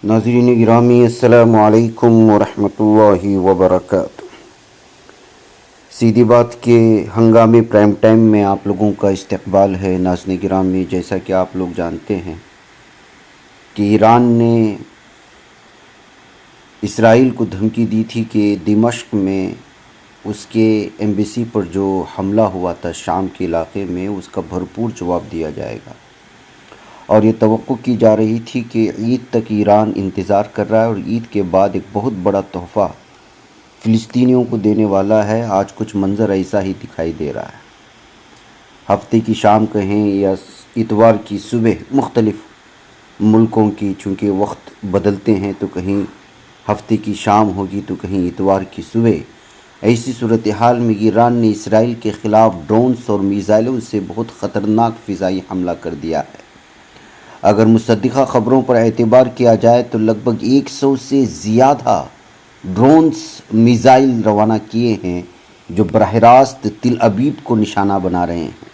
ناظرین گرامی السلام علیکم ورحمۃ اللہ وبرکاتہ۔ سیدھی بات کے ہنگامی پرائم ٹائم میں آپ لوگوں کا استقبال ہے۔ ناظرین گرامی، جیسا کہ آپ لوگ جانتے ہیں کہ ایران نے اسرائیل کو دھمکی دی تھی کہ دمشق میں اس کے ایمبیسی پر جو حملہ ہوا تھا شام کے علاقے میں، اس کا بھرپور جواب دیا جائے گا، اور یہ توقع کی جا رہی تھی کہ عید تک ایران انتظار کر رہا ہے اور عید کے بعد ایک بہت بڑا تحفہ فلسطینیوں کو دینے والا ہے۔ آج کچھ منظر ایسا ہی دکھائی دے رہا ہے۔ ہفتے کی شام کہیں یا اتوار کی صبح، مختلف ملکوں کی چونکہ وقت بدلتے ہیں، تو کہیں ہفتے کی شام ہوگی تو کہیں اتوار کی صبح، ایسی صورتحال میں ایران نے اسرائیل کے خلاف ڈرونز اور میزائلوں سے بہت خطرناک فضائی حملہ کر دیا ہے۔ اگر مصدقہ خبروں پر اعتبار کیا جائے تو لگ بھگ 100 سے زیادہ ڈرونز میزائل روانہ کیے ہیں جو براہ راست تل ابیب کو نشانہ بنا رہے ہیں۔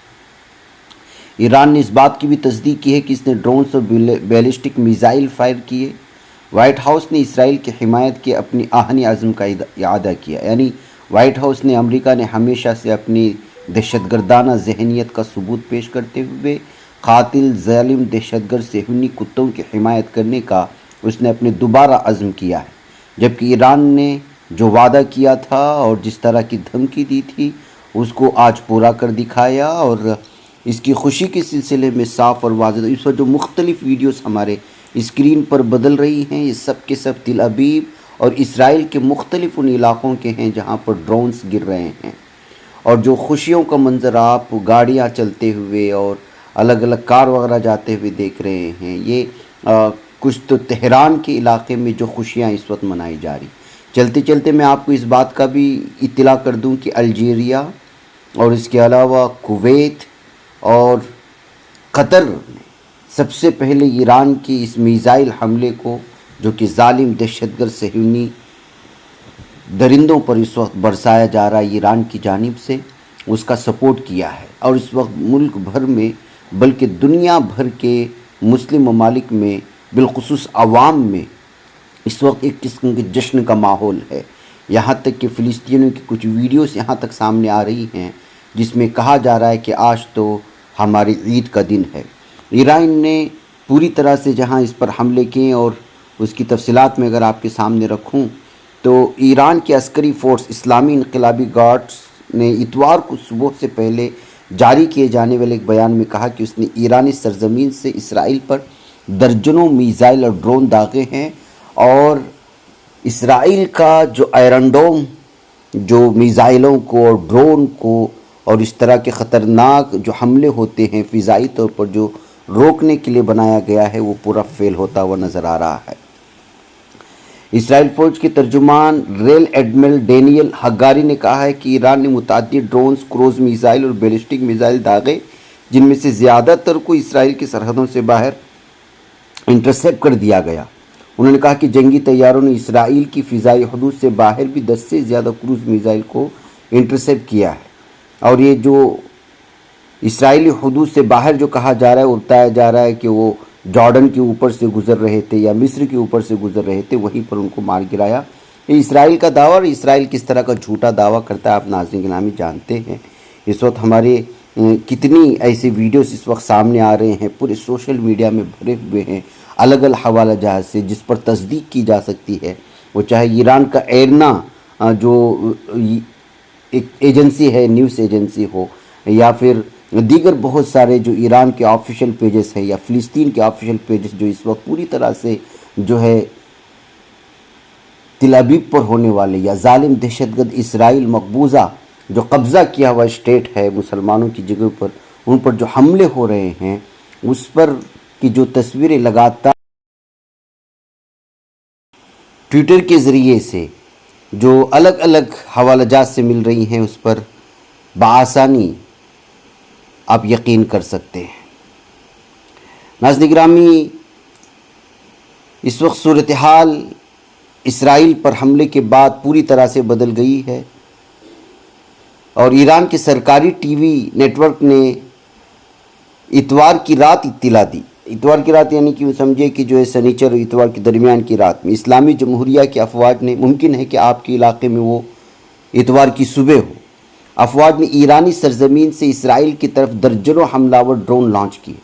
ایران نے اس بات کی بھی تصدیق کی ہے کہ اس نے ڈرونز اور بیلسٹک میزائل فائر کیے۔ وائٹ ہاؤس نے اسرائیل کی حمایت کے اپنی آہنی عزم کا اعادہ کیا، یعنی وائٹ ہاؤس نے امریکہ نے ہمیشہ سے اپنی دہشت گردانہ ذہنیت کا ثبوت پیش کرتے ہوئے قاتل ظالم دہشت گرد صہیونی کتوں کی حمایت کرنے کا اس نے اپنے دوبارہ عزم کیا ہے، جبکہ ایران نے جو وعدہ کیا تھا اور جس طرح کی دھمکی دی تھی اس کو آج پورا کر دکھایا۔ اور اس کی خوشی کے سلسلے میں صاف اور واضح اس وقت جو مختلف ویڈیوز ہمارے اسکرین پر بدل رہی ہیں، یہ سب کے سب تل ابیب اور اسرائیل کے مختلف ان علاقوں کے ہیں جہاں پر ڈرونز گر رہے ہیں، اور جو خوشیوں کا منظر آپ گاڑیاں چلتے ہوئے اور الگ الگ کار وغیرہ جاتے ہوئے دیکھ رہے ہیں، یہ کچھ تو تہران کے علاقے میں جو خوشیاں اس وقت منائی جا رہی۔ چلتے چلتے میں آپ کو اس بات کا بھی اطلاع کر دوں کہ الجیریا اور اس کے علاوہ کویت اور قطر نے سب سے پہلے ایران کی اس میزائل حملے کو، جو کہ ظالم دہشت گرد صہیونی درندوں پر اس وقت برسایا جا رہا ہے ایران کی جانب سے، اس کا سپورٹ کیا ہے۔ اور اس وقت ملک بھر میں بلکہ دنیا بھر کے مسلم ممالک میں بالخصوص عوام میں اس وقت ایک قسم کے جشن کا ماحول ہے۔ یہاں تک کہ فلسطینیوں کی کچھ ویڈیوز یہاں تک سامنے آ رہی ہیں جس میں کہا جا رہا ہے کہ آج تو ہماری عید کا دن ہے۔ ایران نے پوری طرح سے جہاں اس پر حملے کیے، اور اس کی تفصیلات میں اگر آپ کے سامنے رکھوں تو ایران کی عسکری فورس اسلامی انقلابی گارڈز نے اتوار کو صبح سے پہلے جاری کیے جانے والے ایک بیان میں کہا کہ اس نے ایرانی سرزمین سے اسرائیل پر درجنوں میزائل اور ڈرون داغے ہیں، اور اسرائیل کا جو آئرن ڈوم جو میزائلوں کو اور ڈرون کو اور اس طرح کے خطرناک جو حملے ہوتے ہیں فضائی طور پر جو روکنے کے لیے بنایا گیا ہے، وہ پورا فیل ہوتا ہوا نظر آ رہا ہے۔ اسرائیل فوج کے ترجمان ریئر ایڈمرل ڈینیل ہگاری نے کہا ہے کہ ایران نے متعدد ڈرونز، کروز میزائل اور بیلسٹک میزائل داغے، جن میں سے زیادہ تر کو اسرائیل کی سرحدوں سے باہر انٹرسیپٹ کر دیا گیا۔ انہوں نے کہا کہ جنگی طیاروں نے اسرائیل کی فضائی حدود سے باہر بھی 10 سے زیادہ کروز میزائل کو انٹرسیپٹ کیا ہے، اور یہ جو اسرائیلی حدود سے باہر جو کہا جا رہا ہے، وہ بتایا جا رہا ہے کہ وہ جارڈن کے اوپر سے گزر رہے تھے یا مصر کے اوپر سے گزر رہے تھے، وہیں پر ان کو مار گرایا۔ یہ اسرائیل کا دعویٰ، اور اسرائیل کس طرح کا جھوٹا دعویٰ کرتا ہے آپ ناظرین گرامی جانتے ہیں۔ اس وقت ہمارے کتنی ایسی ویڈیوز اس وقت سامنے آ رہے ہیں، پورے سوشل میڈیا میں بھرے ہوئے ہیں الگ الگ حوالہ جات سے، جس پر تصدیق کی جا سکتی ہے، وہ چاہے ایران کا ایرنا جو ایک ایجنسی ہے، نیوز ایجنسی ہو، یا پھر دیگر بہت سارے جو ایران کے آفیشیل پیجز ہیں یا فلسطین کے آفیشیل پیجز جو اس وقت پوری طرح سے جو ہے تل ابیب پر ہونے والے یا ظالم دہشت گرد اسرائیل مقبوضہ جو قبضہ کیا ہوا اسٹیٹ ہے مسلمانوں کی جگہ پر، ان پر جو حملے ہو رہے ہیں، اس پر کی جو تصویریں لگاتار ٹویٹر کے ذریعے سے جو الگ الگ حوالہ جات سے مل رہی ہیں، اس پر بآسانی آپ یقین کر سکتے ہیں۔ ناظرین گرامی، اس وقت صورتحال اسرائیل پر حملے کے بعد پوری طرح سے بدل گئی ہے، اور ایران کے سرکاری ٹی وی نیٹ ورک نے اتوار کی رات اطلاع دی اتوار کی رات یعنی کہ سمجھے کہ جو ہے سنیچر اور اتوار کے درمیان کی رات میں اسلامی جمہوریہ کی افواج نے، ممکن ہے کہ آپ کے علاقے میں وہ اتوار کی صبح ہو، افواج نے ایرانی سرزمین سے اسرائیل کی طرف درجنوں حملہ ور ڈرون لانچ کیے۔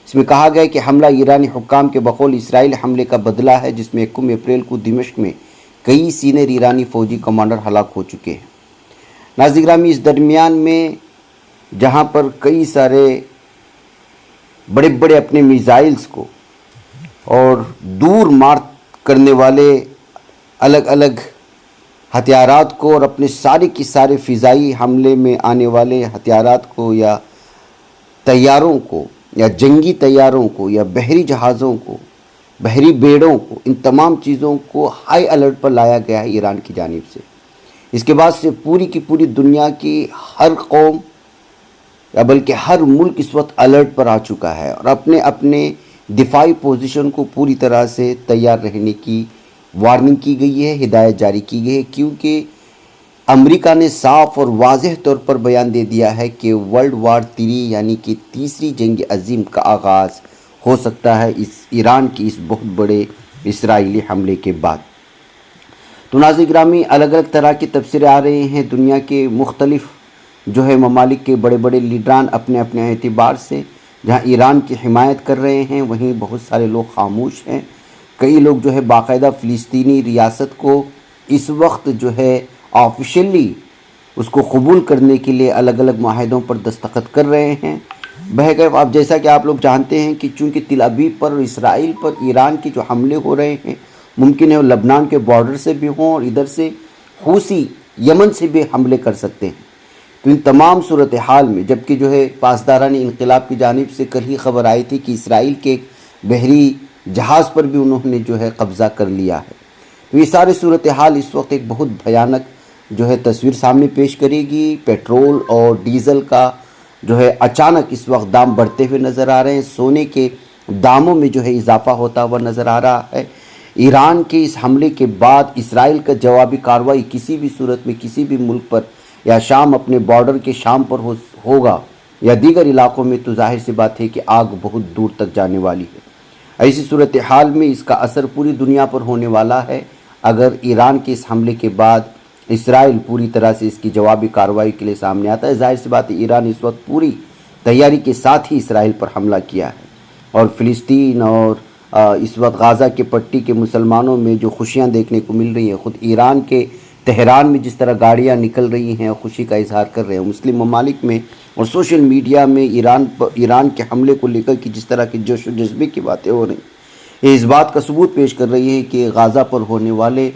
اس میں کہا گیا کہ حملہ ایرانی حکام کے بقول اسرائیل حملے کا بدلہ ہے، جس میں 1 اپریل کو دمشق میں کئی سینئر ایرانی فوجی کمانڈر ہلاک ہو چکے ہیں۔ ناظرین گرامی، اس درمیان میں جہاں پر کئی سارے بڑے بڑے اپنے میزائلز کو اور دور مار کرنے والے الگ الگ ہتھیارات کو اور اپنے سارے کی سارے فضائی حملے میں آنے والے ہتھیارات کو یا طیاروں کو یا جنگی طیاروں کو یا بحری جہازوں کو، بحری بیڑوں کو، ان تمام چیزوں کو ہائی الرٹ پر لایا گیا ہے ایران کی جانب سے۔ اس کے بعد سے پوری کی پوری دنیا کی ہر قوم یا بلکہ ہر ملک اس وقت الرٹ پر آ چکا ہے اور اپنے اپنے دفاعی پوزیشن کو پوری طرح سے تیار رہنے کی وارننگ کی گئی ہے، ہدایت جاری کی گئی ہے، کیونکہ امریکہ نے صاف اور واضح طور پر بیان دے دیا ہے کہ ورلڈ وار 3 یعنی کہ تیسری جنگ عظیم کا آغاز ہو سکتا ہے اس ایران کی اس بہت بڑے اسرائیلی حملے کے بعد۔ تو ناظرین گرامی، الگ الگ طرح کی تبصرے آ رہے ہیں دنیا کے مختلف جو ہے ممالک کے بڑے بڑے لیڈران اپنے اپنے اعتبار سے، جہاں ایران کی حمایت کر رہے ہیں وہیں بہت سارے لوگ خاموش ہیں۔ کئی لوگ جو ہے باقاعدہ فلسطینی ریاست کو اس وقت جو ہے آفیشلی اس کو قبول کرنے کے لیے الگ الگ معاہدوں پر دستخط کر رہے ہیں۔ بہرکیف اب جیسا کہ آپ لوگ جانتے ہیں کہ چونکہ تل ابیب پر اور اسرائیل پر ایران کے جو حملے ہو رہے ہیں، ممکن ہے وہ لبنان کے بارڈر سے بھی ہوں اور ادھر سے حوثی یمن سے بھی حملے کر سکتے ہیں۔ تو ان تمام صورتحال میں، جبکہ جو ہے پاسداران انقلاب کی جانب سے کل ہی خبر آئی تھی کہ اسرائیل کے ایک بحری جہاز پر بھی انہوں نے جو ہے قبضہ کر لیا ہے، تو یہ سارے صورتحال اس وقت ایک بہت بھیانک جو ہے تصویر سامنے پیش کرے گی۔ پیٹرول اور ڈیزل کا جو ہے اچانک اس وقت دام بڑھتے ہوئے نظر آ رہے ہیں، سونے کے داموں میں جو ہے اضافہ ہوتا ہوا نظر آ رہا ہے۔ ایران کے اس حملے کے بعد اسرائیل کا جوابی کارروائی کسی بھی صورت میں کسی بھی ملک پر یا شام اپنے بارڈر کے شام پر ہوگا یا دیگر علاقوں میں، تو ظاہر سی بات ہے کہ آگ بہت دور تک جانے والی ہے۔ ایسی صورتحال میں اس کا اثر پوری دنیا پر ہونے والا ہے۔ اگر ایران کے اس حملے کے بعد اسرائیل پوری طرح سے اس کی جوابی کارروائی کے لیے سامنے آتا ہے، ظاہر سی بات ہے ایران اس وقت پوری تیاری کے ساتھ ہی اسرائیل پر حملہ کیا ہے، اور فلسطین اور اس وقت غزہ کے پٹی کے مسلمانوں میں جو خوشیاں دیکھنے کو مل رہی ہیں، خود ایران کے تہران میں جس طرح گاڑیاں نکل رہی ہیں اور خوشی کا اظہار کر رہے ہیں، مسلم ممالک میں اور سوشل میڈیا میں ایران کے حملے کو لے کر کی جس طرح کے جوش و جذبے کی باتیں ہو رہی ہیں، یہ اس بات کا ثبوت پیش کر رہی ہے کہ غزہ پر ہونے والے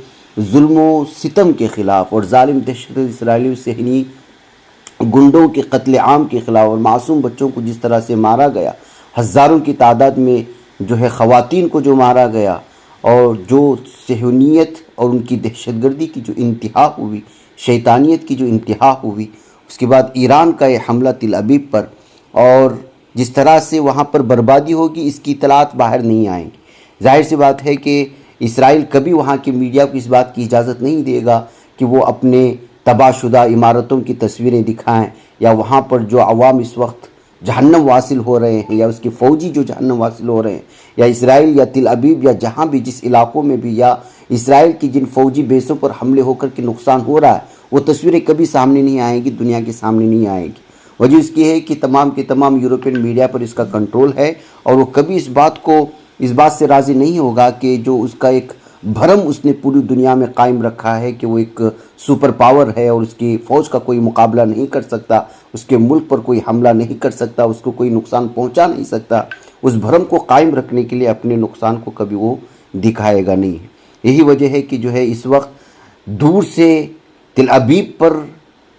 ظلم و ستم کے خلاف اور ظالم دہشت اسرائیلی صہیونی گنڈوں کے قتل عام کے خلاف اور معصوم بچوں کو جس طرح سے مارا گیا، ہزاروں کی تعداد میں جو ہے خواتین کو جو مارا گیا، اور جو صہیونیت اور ان کی دہشت گردی کی جو انتہا ہوئی، شیطانیت کی جو انتہا ہوئی، اس کے بعد ایران کا یہ حملہ تل ابیب پر، اور جس طرح سے وہاں پر بربادی ہوگی، اس کی اطلاعات باہر نہیں آئیں گی۔ ظاہر سی بات ہے کہ اسرائیل کبھی وہاں کی میڈیا کو اس بات کی اجازت نہیں دے گا کہ وہ اپنے تباہ شدہ عمارتوں کی تصویریں دکھائیں، یا وہاں پر جو عوام اس وقت جہنم واصل ہو رہے ہیں یا اس کے فوجی جو جہنم واصل ہو رہے ہیں، یا اسرائیل یا تل ابیب یا جہاں بھی جس علاقوں میں بھی، یا اسرائیل کی جن فوجی بیسوں پر حملے ہو کر کے نقصان ہو رہا ہے، وہ تصویریں کبھی سامنے نہیں آئیں گی، دنیا کے سامنے نہیں آئیں گی۔ وجہ اس کی ہے کہ تمام کے تمام یورپین میڈیا پر اس کا کنٹرول ہے، اور وہ کبھی اس بات سے راضی نہیں ہوگا کہ جو اس کا ایک بھرم اس نے پوری دنیا میں قائم رکھا ہے کہ وہ ایک سپر پاور ہے اور اس کی فوج کا کوئی مقابلہ نہیں کر سکتا، اس کے ملک پر کوئی حملہ نہیں کر سکتا، اس کو کوئی نقصان پہنچا نہیں سکتا، اس بھرم کو قائم رکھنے کے لیے اپنے نقصان کو کبھی وہ دکھائے گا نہیں۔ یہی وجہ ہے کہ جو ہے اس وقت دور سے تل ابیب پر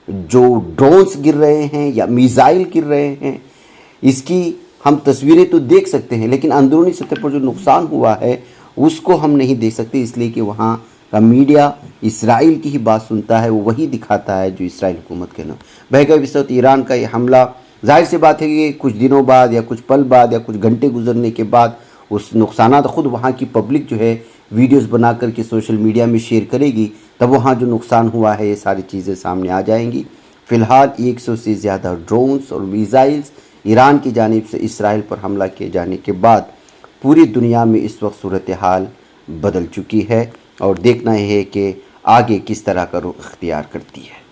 جو ڈرونز گر رہے ہیں یا میزائل گر رہے ہیں، اس کی ہم تصویریں تو دیکھ سکتے ہیں، لیکن اندرونی سطح پر جو نقصان ہوا ہے اس کو ہم نہیں دیکھ سکتے، اس لیے کہ وہاں کا میڈیا اسرائیل کی ہی بات سنتا ہے، وہ وہی دکھاتا ہے جو اسرائیل حکومت کے نام۔ بہرکیف اس وقت ایران کا یہ حملہ ظاہر سی بات ہے کہ کچھ دنوں بعد یا کچھ پل بعد یا کچھ گھنٹے گزرنے کے بعد اس نقصانات خود وہاں کی پبلک جو ہے ویڈیوز بنا کر کے سوشل میڈیا میں شیئر کرے گی، تب وہاں جو نقصان ہوا ہے یہ ساری چیزیں سامنے آ جائیں گی۔ فی الحال 100 سے زیادہ ڈرونز اور میزائلز ایران کی جانب سے اسرائیل پر حملہ کیے جانے کے بعد پوری دنیا میں اس وقت صورتحال بدل چکی ہے اور دیکھنا یہ ہے کہ آگے کس طرح کا رخ اختیار کرتی ہے۔